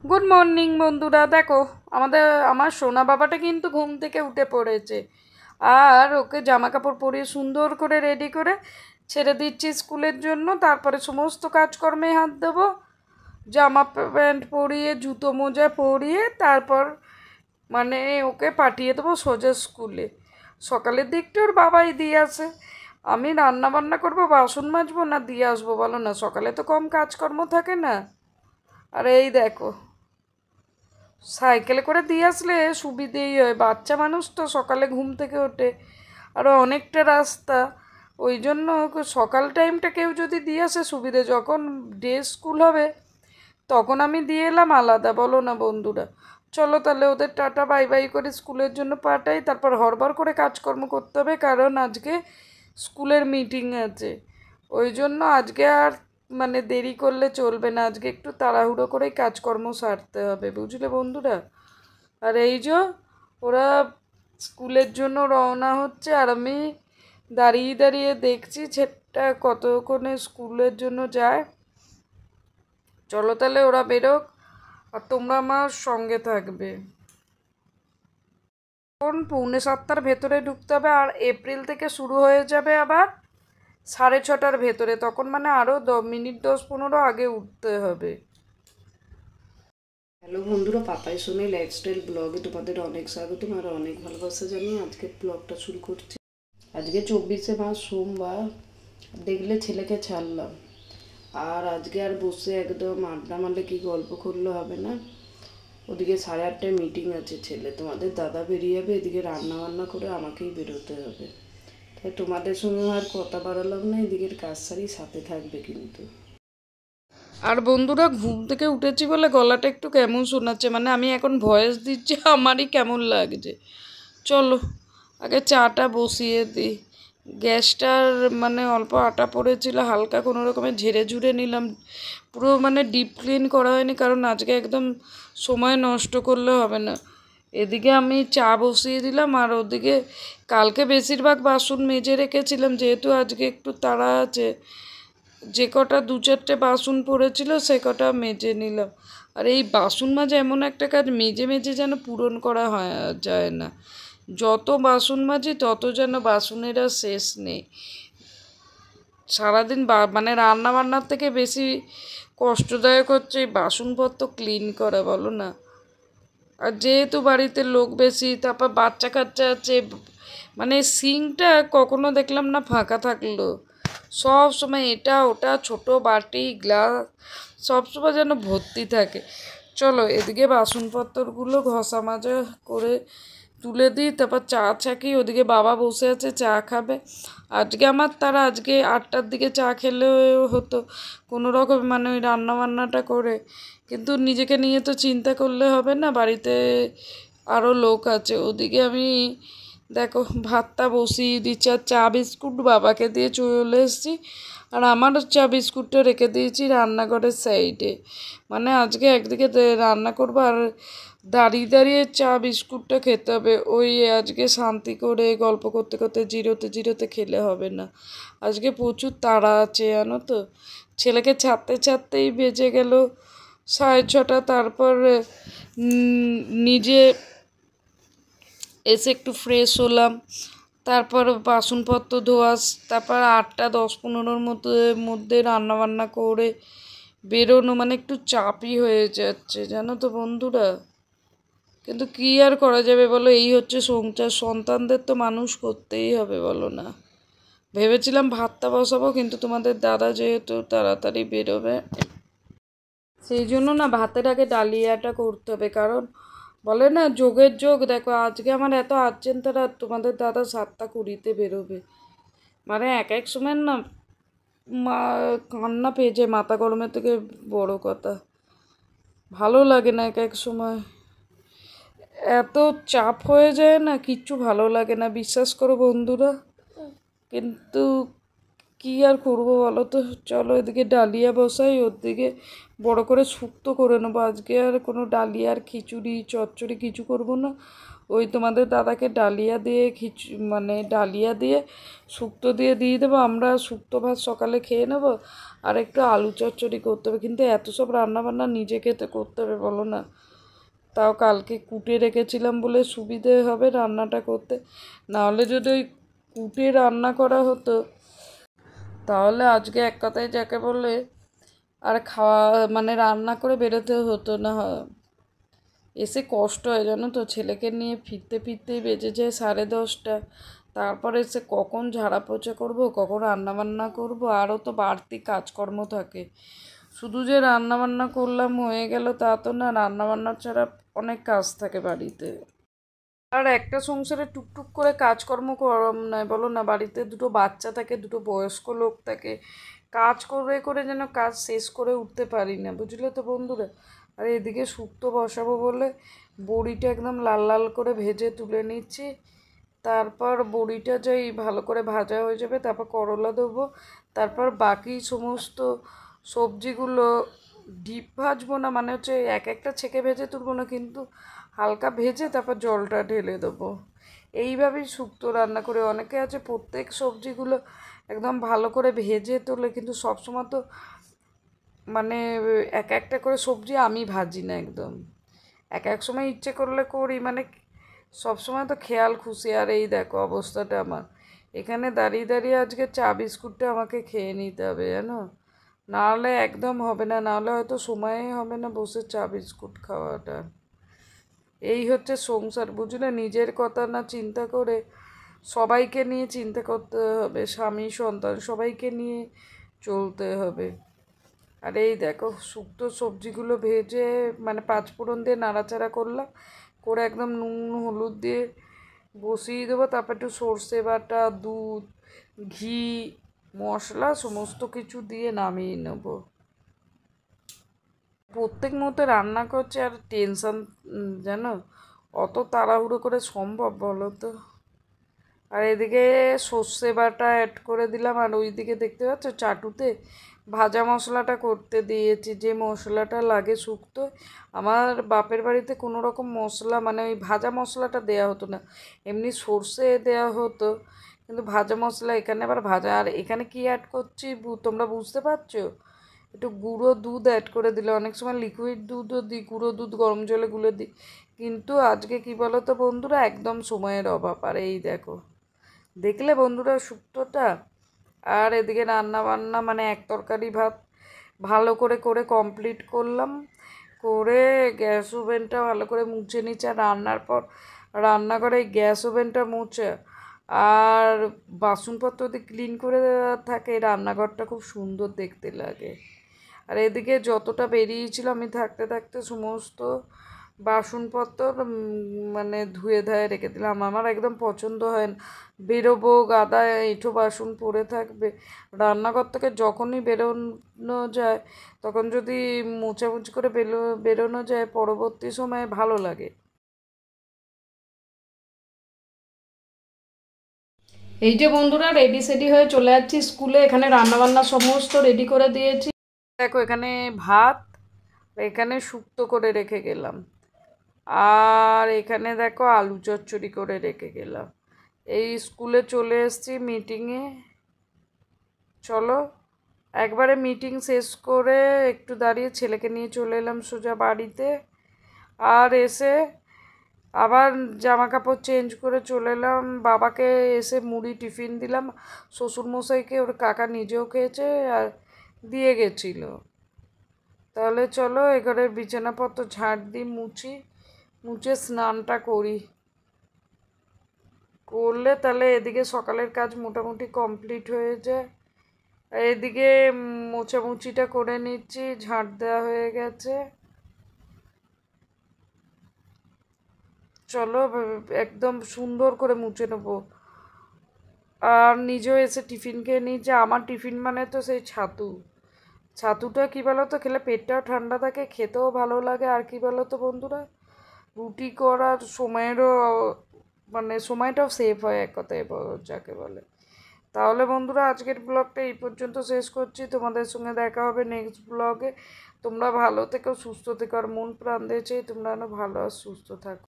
Good morning বন্ধুরা। দেখো, আমার সোনা বাবাটা কিন্তু ঘুম থেকে উঠে পড়েছে, আর ওকে জামা কাপড় পরিয়ে সুন্দর করে রেডি করে ছেড়ে দিচ্ছি স্কুলের জন্য। তারপরে সমস্ত কাজকর্মে হাত দেবো, জামা প্যান্ট পরিয়ে জুতো মোজা পরিয়ে তারপর মানে ওকে পাঠিয়ে দেবো সোজা স্কুলে। সকালের দিকটা ওর বাবাই দিয়ে আসে, আমি রান্না বান্না করবো, বাসন মাজবো না দিয়ে আসবো বলো না? সকালে তো কম কাজকর্ম থাকে না। আর এই দেখো, সাইকেলে করে দিয়ে আসলে সুবিধেই হয়, বাচ্চা মানুষ তো সকালে ঘুম থেকে ওঠে, আরও অনেকটা রাস্তা। ওই জন্য সকাল টাইমটা কেউ যদি দিয়ে আসে সুবিধে, যখন ডে স্কুল হবে তখন আমি দিয়ে এলাম আলাদা, বলো না বন্ধুরা? চলো তাহলে ওদের টাটা বাই বাই করে স্কুলের জন্য পাঠাই, তারপর হড়বড় করে কাজকর্ম করতে হবে, কারণ আজকে স্কুলের মিটিং আছে। ওই জন্য আজকে আর দেরি করলে চলবে না, আজকে একটু তাড়াহুড়ো করেই কাজকর্ম সারতে হবে, বুঝলে বন্ধুরা? আর এই যে ওরা স্কুলের জন্য রওনা হচ্ছে, আর আমি দাঁড়িয়ে দাঁড়িয়ে দেখছি ছেলেটা কতক্ষণে স্কুলের জন্য যায়। চলো তাহলে ওরা বেরোক, আর তোমরা আমার সঙ্গে থাকবে। এখন 6:45 ভেতরে ঢুকতে হবে, আর এপ্রিল থেকে শুরু হয়ে যাবে আবার 6:30টার ভেতরে, তখন আরও মিনিট 10-15 আগে উঠতে হবে। হ্যালো বন্ধুরা, পাপাই সোনি লাইফস্টাইল ব্লগে তোমাদের অনেক স্বাগতম আর অনেক ভালোবাসা জানিয়ে আজকে ব্লগটা শুরু করছি। আজকে 24শে মার্চ সোমবার, দেখলে ছেলেকে ছাড়লাম, আর আজকে আর বসে একদম আড্ডা মারলে কি গল্প করলে হবে না। ওদিকে 8:30টায় মিটিং আছে, ছেলে তোমাদের দাদা বেরিয়ে যাবে, এদিকে রান্না বান্না করে আমাকেই বেরোতে হবে। তাই তোমাদের সঙ্গে আর কথা বাড়ালাম না, এদিকের কাজ সারি, সাথে থাকবে কিন্তু। আর বন্ধুরা, ঘুম থেকে উঠেছি বলে গলাটা একটু কেমন শোনাচ্ছে, আমি এখন ভয়েস দিচ্ছি, আমারই কেমন লাগছে। চলো আগে চাটা বসিয়ে দিই। গ্যাসটার অল্প আটা পড়েছিল, হালকা কোনো রকমের ঝেড়ে ঝুড়ে নিলাম, পুরো ডিপ ক্লিন করা হয়নি, কারণ আজকে একদম সময় নষ্ট করলে হবে না। এদিকে আমি চা বসিয়ে দিলাম, আর ওদিকে কালকে বেশিরভাগ বাসন মেজে রেখেছিলাম, যেহেতু আজকে একটু তাড়া আছে, যে কটা 2-4টে বাসন পড়েছিল সে কটা মেজে নিলাম। আর এই বাসন মাজা এমন একটা কাজ, মেজে মেজে যেন পূরণ করা যায় না, যত বাসন মাজি তত যেন বাসনের আর শেষ নেই। সারাদিন রান্না বান্নার থেকে বেশি কষ্টদায়ক হচ্ছে এই বাসনপত্র ক্লিন করা, বলো না? আর যেহেতু বাড়িতে লোক বেশি, তারপর বাচ্চা কাচ্চা আছে, সিঙ্কটা কখনো দেখলাম না ফাঁকা থাকলো, সব সময় এটা ওটা ছোট বাটি গ্লাস সব সময় যেন ভর্তি থাকে। চলো এদিকে বাসনপত্রগুলো ঘষা মাজা করে তুলে দিই, তারপর চা ছাকি। ওদিকে বাবা বসে আছে, চা খাবে। আজকে আজকে 8টার দিকে চা খেলেও হতো কোনো রকম, ওই রান্নাবান্নাটা করে, কিন্তু নিজেকে নিয়ে তো চিন্তা করলে হবে না, বাড়িতে আরও লোক আছে। ওদিকে আমি দেখো ভাতটা বসিয়ে দিচ্ছি, আর চা বিস্কুট বাবাকে দিয়ে চলে এসেছি, আর আমার চা বিস্কুটটা রেখে দিয়েছি রান্নাঘরের সাইডে। আজকে একদিকে রান্না করবো, আর দাঁড়িয়ে দাঁড়িয়ে চা বিস্কুটটা খেতে হবে। ওই আজকে শান্তি করে গল্প করতে করতে জিরোতে জিরোতে খেলে হবে না, আজকে প্রচুর তাড়া আছে জানো তো। ছেলেকে ছাড়তে ছাড়তেই বেজে গেল 6:30, তারপর নিজে এসে একটু ফ্রেশ হলাম, তারপর বাসনপত্র ধোয়া, তারপর 8:10-15 মধ্যে রান্নাবান্না করে বেরোনো, একটু চাপই হয়ে যাচ্ছে জানো তো বন্ধুরা। কিন্তু কী আর করা যাবে বলো, এই হচ্ছে সংসার, সন্তানদের তো মানুষ করতেই হবে, বলো না? ভেবেছিলাম ভাতটা বসাবো, কিন্তু তোমাদের দাদা যেহেতু তাড়াতাড়ি বেরোবে, সেই জন্য না ভাতের আগে ডালিয়াটা করতে হবে, কারণ বলে না যোগের যোগ। দেখো আজকে আমার এত আর্জেন্ট, তারা তোমাদের দাদা 7:20 বেরোবে, এক এক সময় না কান্না পেয়ে যায়, মাথা গরমের থেকে বড় কথা, ভালো লাগে না এক এক সময়, এত চাপ হয়ে যায় না, কিচ্ছু ভালো লাগে না, বিশ্বাস করো বন্ধুরা। কিন্তু কী আর করবো বলো তো, চলো এদিকে ডালিয়া বসাই, ওর দিকে বড় করে শুক্তো করে নেবো। আজকে আর কোনো ডালিয়া আর খিচুড়ি চচ্চড়ি কিছু করব না। ওই তোমাদের দাদাকে ডালিয়া দিয়ে মানে ডালিয়া দিয়ে শুক্তো দিয়ে দেবো। আমরা শুক্তো ভাত সকালে খেয়ে নেব, আর একটু আলু চচ্চড়ি করতে হবে। কিন্তু এত সব রান্নাবান্না নিজে খেতে করতে হবে বলো না। তাও কালকে কুটে রেখেছিলাম বলে সুবিধে হবে রান্নাটা করতে, নাহলে যদি ওই কুটে রান্না করা হতো তাহলে আজকে এক কথায় যাকে বলে আর খাওয়া মানে রান্না করে বেরোতে হতো না। এসে কষ্ট হয় জানো তো, ছেলেকে নিয়ে ফিরতে ফিরতেই বেজে যায় 10:30। তারপরে এসে কখন ঝাড়া পোছা করবো, কখন রান্নাবান্না করব, আরও তো বাড়তি কাজকর্ম থাকে। শুধু যে রান্নাবান্না করলাম হয়ে গেল তা তো না, রান্নাবান্না ছাড়া অনেক কাজ থাকে বাড়িতে। আর একটা সংসারে টুকটুক করে কাজকর্ম কম নয় বলো না, বাড়িতে দুটো বাচ্চা থাকে, দুটো বয়স্ক লোক থাকে, কাজ করে করে যেন কাজ শেষ করে উঠতে পারি না, বুঝলে তো বন্ধুরা। আর এদিকে শুক্তো বসাবো বলে বড়িটা একদম লাল লাল করে ভেজে তুলে নিচ্ছি। তারপর বড়িটা যেই ভালো করে ভাজা হয়ে যাবে তারপর করলা দেবো। তারপর বাকি সমস্ত সবজিগুলো ডিপ ভাজবো না, মানে হচ্ছে এক একটা ছেঁকে ভেজে তুলবো না, কিন্তু হালকা ভেজে তারপর জলটা ঢেলে দেবো। এইভাবেই শুক্তো রান্না করে, অনেকে আছে প্রত্যেক সবজিগুলো একদম ভালো করে ভেজে তোলে, কিন্তু সবসময় তো মানে এক একটা করে সবজি আমি ভাজি না একদম, এক এক সময় ইচ্ছে করলে করি, মানে সবসময় তো খেয়াল খুশি। আর এই দেখো অবস্থাটা আমার, এখানে দাঁড়িয়ে দাঁড়িয়ে আজকে চা বিস্কুটটা আমাকে খেয়ে নিতে হবে জানো, নাহলে একদম হবে না, নাহলে হয়তো সময়ই হবে না বসে চা বিস্কুট খাওয়াটা। এই হচ্ছে সংসার, বুঝলে, নিজের কথা না চিন্তা করে সবাইকে নিয়ে চিন্তা করতে হবে, স্বামী সন্তান সবাইকে নিয়ে চলতে হবে। আর এই দেখো শুক্তো সবজিগুলো ভেজে মানে পাঁচফোড়ন দিয়ে নাড়াচাড়া করলাম, করে একদম নুন হলুদ দিয়ে বসিয়ে দেবো। তারপর একটু সর্ষে বাটা, দুধ, ঘি, মশলা সমস্ত কিছু দিয়ে নামিয়ে নেবো। প্রত্যেক মুহূর্তে রান্না করছে আর টেনশন, জানো, অত তাড়াহুড়ো করে সম্ভব বলো তো। আর এদিকে সর্ষে বাটা অ্যাড করে দিলাম, আর ওইদিকে দেখতে পাচ্ছ চাটুতে ভাজা মশলাটা করতে দিয়েছি, যে মশলাটা লাগে শুক্তো। আমার বাপের বাড়িতে কোনো রকম মশলা মানে ওই ভাজা মশলাটা দেয়া হতো না, এমনি সর্ষে দেয়া হতো, কিন্তু ভাজা মশলা এখানে আবার ভাজা। আর এখানে কি অ্যাড করছি তোমরা বুঝতে পারছো? একটু গুঁড়ো দুধ অ্যাড করে দিলে, অনেক সময় লিকুইড দুধও দিই, গুঁড়ো দুধ গরম জলে গুলে দিই, কিন্তু আজকে কি বলো তো বন্ধুরা, একদম সময়ের অভাব। আর এই দেখো দেখলে বন্ধুরা শুক্তোটা, আর এদিকে রান্না বান্না মানে এক তরকারি ভাত ভালো করে করে কমপ্লিট করলাম, করে গ্যাস ওভেনটা ভালো করে মুছে নিচ্ছে। আর রান্নার পর রান্নাঘরে গ্যাস ওভেনটা মুছে আর বাসনপত্র দিয়ে ক্লিন করে থাকে, রান্নাঘরটা খুব সুন্দর দেখতে লাগে। আর এদিকে যতটা বেরিয়েছিল আমি থাকতে থাকতে সমস্ত বাসনপত্র মানে ধুয়ে ধায়ে রেখে দিলাম। আমার একদম পছন্দ হয় না বেরোবো গাদা এঁঠো বাসন পড়ে থাকবে, রান্নাঘর থেকে যখনই বেরোনো যায় তখন যদি মোছামুছি করে বেরোনো যায় পরবর্তী সময়ে ভালো লাগে। এই যে বন্ধুরা রেডি সেডি হয়ে চলে যাচ্ছি স্কুলে, এখানে রান্নাবান্না সমস্ত রেডি করে দিয়েছি। দেখো এখানে ভাত, এখানে শুক্তো করে রেখে গেলাম, আর এখানে দেখো আলু চচ্চড়ি করে রেখে গেলাম। এই স্কুলে চলে এসেছি মিটিংয়ে, চলো একবারে মিটিং শেষ করে একটু দাঁড়িয়ে ছেলেকে নিয়ে চলে এলাম সোজা বাড়িতে। আর এসে আবার জামা কাপড় চেঞ্জ করে চলে এলাম, বাবাকে এসে মুড়ি টিফিন দিলাম, শ্বশুরমশাইকে ওর কাকা নিজেও খেয়েছে আর দিয়ে গেছিলো। তাহলে চলো এঘরের বিছানাপত্র ঝাড় দিই, মুছে স্নানটা করি, করলে তাহলে এদিকে সকালের কাজ মোটামুটি কমপ্লিট হয়ে যায়। এদিকে মোছামুছিটা করে নিচ্ছি, ঝাঁট দেওয়া হয়ে গেছে। চলো একদম সুন্দর করে মুছে নেবো। আর নিজেও এসে টিফিন খেয়ে নিয়েছে, আমার টিফিন মানে তো সেই ছাতুটা কী বলো তো, খেলে পেটটাও ঠান্ডা থাকে, খেতেও ভালো লাগে। আর কী বলো তো বন্ধুরা, রুটি করার সময়েরও মানে সময়টাও সেভ হয় এক কথায় যাকে বলে। তাহলে বন্ধুরা আজকের ব্লগটা এই পর্যন্ত শেষ করছি। তোমাদের সঙ্গে দেখা হবে নেক্সট ব্লগে। তোমরা ভালো থেকো, সুস্থ থেকো, আর মন প্রাণ দিয়ে চাই তোমরা যেন ভালো আর সুস্থ থাকো।